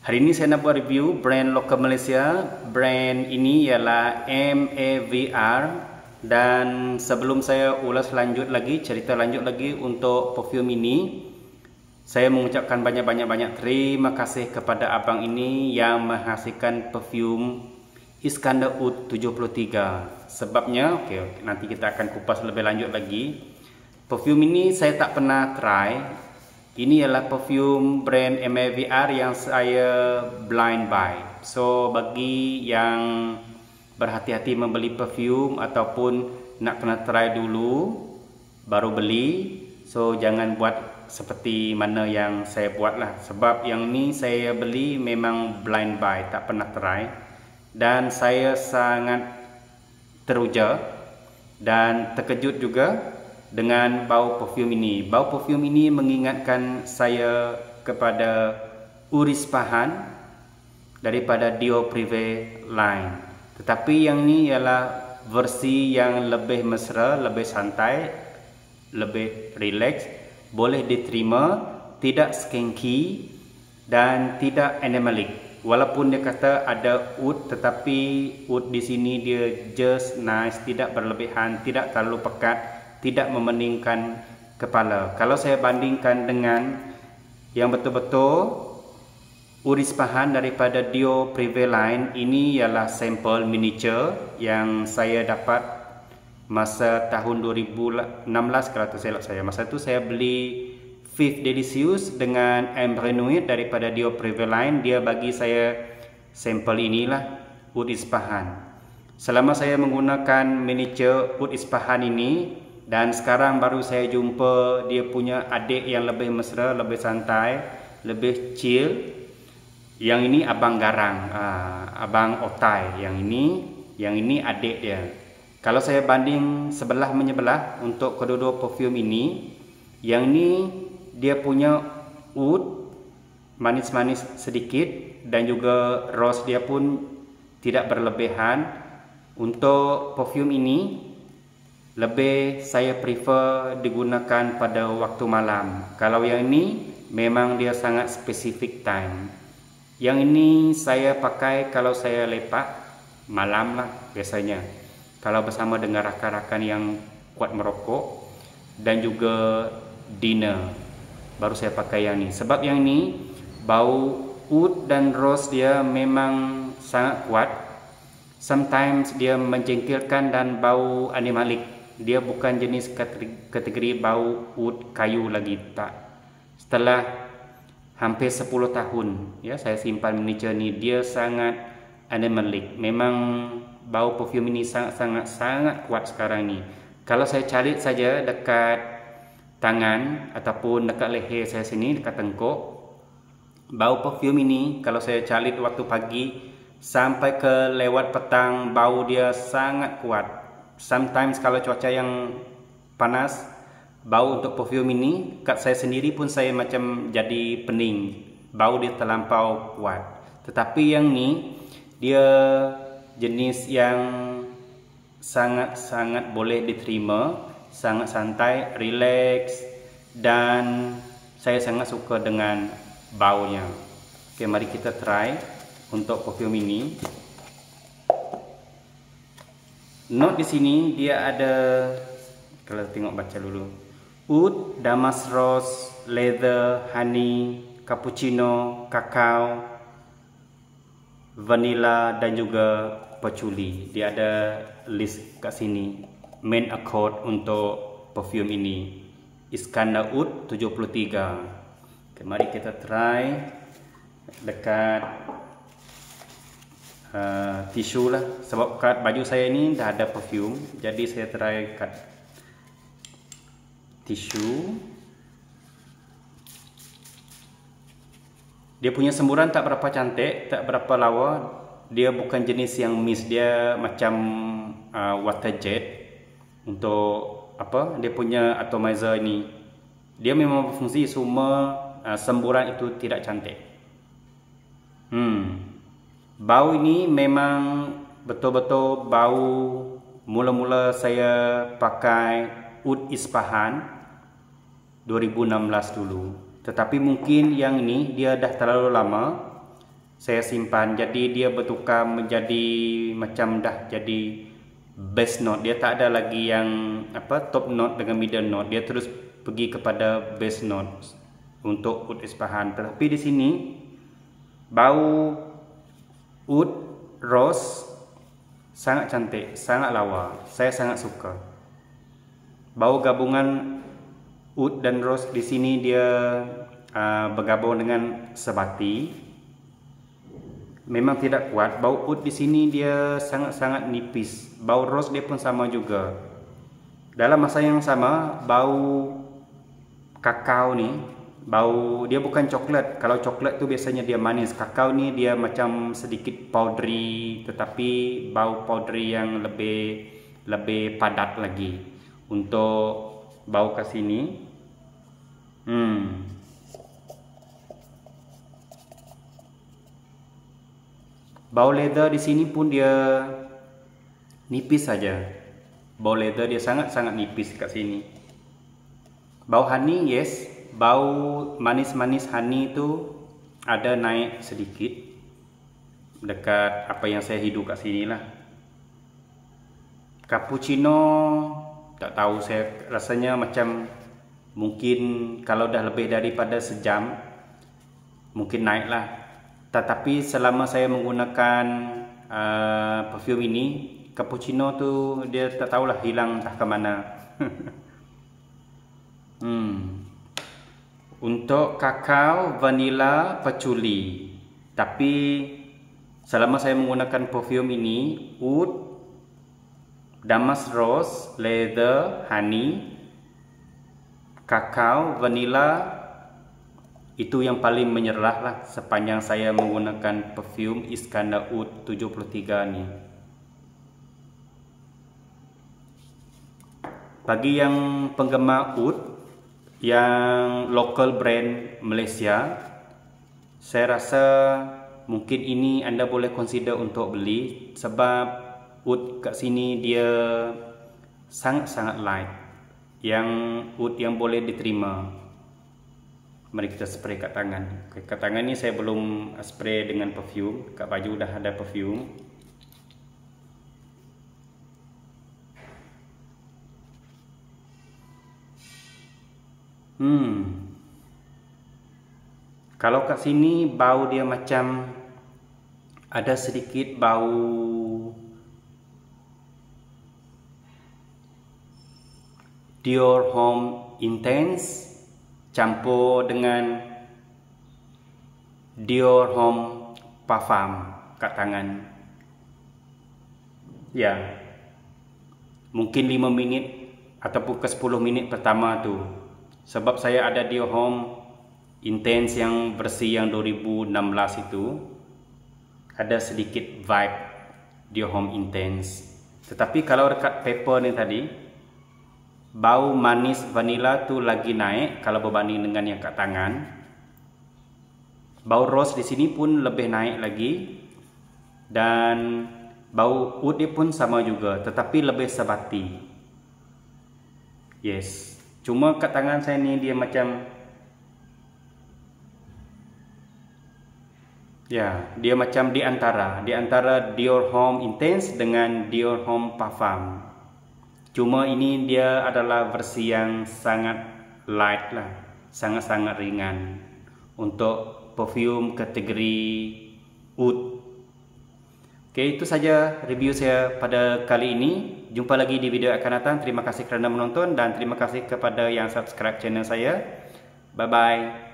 Hari ini saya nak buat review brand lokal Malaysia. Brand ini ialah MAVR. Dan sebelum saya ulas lanjut lagi, cerita lanjut lagi untuk perfume ini, saya mengucapkan banyak terima kasih kepada abang ini yang menghasilkan perfume Iskandar Oud 73. Sebabnya, nanti kita akan kupas lebih lanjut lagi. Perfume ini saya tak pernah try. Ini adalah perfume brand MAVR yang saya blind buy. So bagi yang berhati-hati membeli perfume ataupun nak kena try dulu baru beli, so jangan buat seperti mana yang saya buat lah. Sebab yang ni saya beli memang blind buy, tak pernah try. Dan saya sangat teruja dan terkejut juga dengan bau perfume ini. Bau perfume ini mengingatkan saya kepada Oud Ispahan daripada Dior Privé line. Tetapi yang ni ialah versi yang lebih mesra, lebih santai, lebih relax, boleh diterima, tidak skanky dan tidak animalic. Walaupun dia kata ada oud, tetapi oud di sini dia just nice, tidak berlebihan, tidak terlalu pekat, tidak memeningkan kepala. Kalau saya bandingkan dengan yang betul-betul Oud Ispahan daripada Dior Privé line, ini ialah sampel miniature yang saya dapat masa tahun 2016 kalau tak silap saya. Masa tu saya beli Fifth Delicious dengan Ambre Nuit daripada Dior Privé line. Dia bagi saya sampel inilah Oud Ispahan. Selama saya menggunakan miniature Oud Ispahan ini, dan sekarang baru saya jumpa dia punya adik yang lebih mesra, lebih santai, lebih chill. Yang ini abang garang, abang otai. Yang ini adik dia. Kalau saya banding sebelah menyebelah untuk kedua-dua perfume ini, yang ini dia punya oud manis-manis sedikit dan juga rose dia pun tidak berlebihan. Untuk perfume ini lebih saya prefer digunakan pada waktu malam. Kalau yang ini memang dia sangat spesifik time. Yang ini saya pakai kalau saya lepak malam lah biasanya. Kalau bersama dengan rakan-rakan yang kuat merokok dan juga dinner, baru saya pakai yang ini. Sebab yang ini bau oud dan rose dia memang sangat kuat. Sometimes dia menjengkelkan dan bau animalik. Dia bukan jenis kategori bau oud kayu lagi, tak. Setelah hampir 10 tahun ya saya simpan miniature ni, dia sangat animalic. Memang bau perfume ini sangat kuat sekarang ni. Kalau saya calit saja dekat tangan ataupun dekat leher saya sini, dekat tengkuk, bau perfume ini kalau saya calit waktu pagi sampai ke lewat petang, bau dia sangat kuat. Sometimes kalau cuaca yang panas, bau untuk perfume ini kat saya sendiri pun saya macam jadi pening. Bau dia terlampau kuat. Tetapi yang ni dia jenis yang sangat boleh diterima, sangat santai, relax, dan saya sangat suka dengan baunya. Okey, mari kita try untuk perfume ini. Note di sini dia ada, kalau tengok baca dulu, oud, damask rose, leather, honey, cappuccino, kakao, vanilla dan juga patchouli. Dia ada list kat sini main accord untuk perfume ini Iskandar Oud 73. Okay, mari kita try dekat tisu lah. Sebab kat baju saya ni dah ada perfume, jadi saya try kat tisu. Dia punya semburan tak berapa cantik, tak berapa lawa. Dia bukan jenis yang mist, dia macam water jet. Untuk apa, dia punya atomizer ini dia memang berfungsi, semua semburan itu tidak cantik. Bau ini memang betul-betul bau mula-mula saya pakai Oud Ispahan 2016 dulu. Tetapi mungkin yang ini dia dah terlalu lama saya simpan, jadi dia bertukar menjadi macam dah jadi bass note. Dia tak ada lagi yang top note dengan middle note, dia terus pergi kepada bass note untuk oud Isfahan. Tetapi di sini bau oud rose sangat cantik, sangat lawa, saya sangat suka. Bau gabungan oud dan rose di sini dia bergabung dengan sebati. Memang tidak kuat. Bau oud di sini dia sangat-sangat nipis. Bau rose dia pun sama juga. Dalam masa yang sama, bau kakao ni, bau dia bukan coklat. Kalau coklat tu biasanya dia manis. Kakao ni dia macam sedikit powdery, tetapi bau powdery yang lebih padat lagi. Untuk bau ke sini. Bau leather di sini pun dia nipis saja. Bau leather dia sangat-sangat nipis kat sini. Bau honey, yes, bau manis-manis honey tu ada naik sedikit dekat apa yang saya hidup kat sini lah. Cappuccino tak tahu, saya rasanya macam mungkin kalau dah lebih daripada sejam mungkin naik lah. Tetapi selama saya menggunakan perfume ini, cappuccino tu dia tak tahulah hilang entah ke mana. Untuk kakao, vanila, patchouli. Tapi selama saya menggunakan perfume ini, oud, damask rose, leather, honey, kakao, vanila, itu yang paling menyerah lah sepanjang saya menggunakan perfume Iskandar Oud 73 ni. Bagi yang penggemar oud yang local brand Malaysia, saya rasa mungkin ini anda boleh consider untuk beli, sebab oud kat sini dia sangat-sangat light, yang oud yang boleh diterima. Mari kita spray kat tangan. Kat tangan ni saya belum spray dengan perfume. Kat baju dah ada perfume. Kalau kat sini bau dia macam ada sedikit bau Dior Homme Intense campur dengan Dior Homme Parfum kat tangan. Ya, mungkin 5 minit ataupun ke 10 minit pertama tu. Sebab saya ada Dior Homme Intense yang versi yang 2016 itu, ada sedikit vibe Dior Homme Intense. Tetapi kalau dekat paper ni tadi, bau manis vanila tu lagi naik kalau berbanding dengan yang kat tangan. Bau rose di sini pun lebih naik lagi. Dan bau oud dia pun sama juga, tetapi lebih sebati. Yes. Cuma kat tangan saya ni dia macam, ya, dia macam di antara Dior Homme Intense dengan Dior Homme Parfum. Cuma ini dia adalah versi yang sangat light lah, sangat-sangat ringan untuk perfume kategori oud. Oke, itu saja review saya pada kali ini. Jumpa lagi di video akan datang. Terima kasih kerana menonton dan terima kasih kepada yang subscribe channel saya. Bye bye.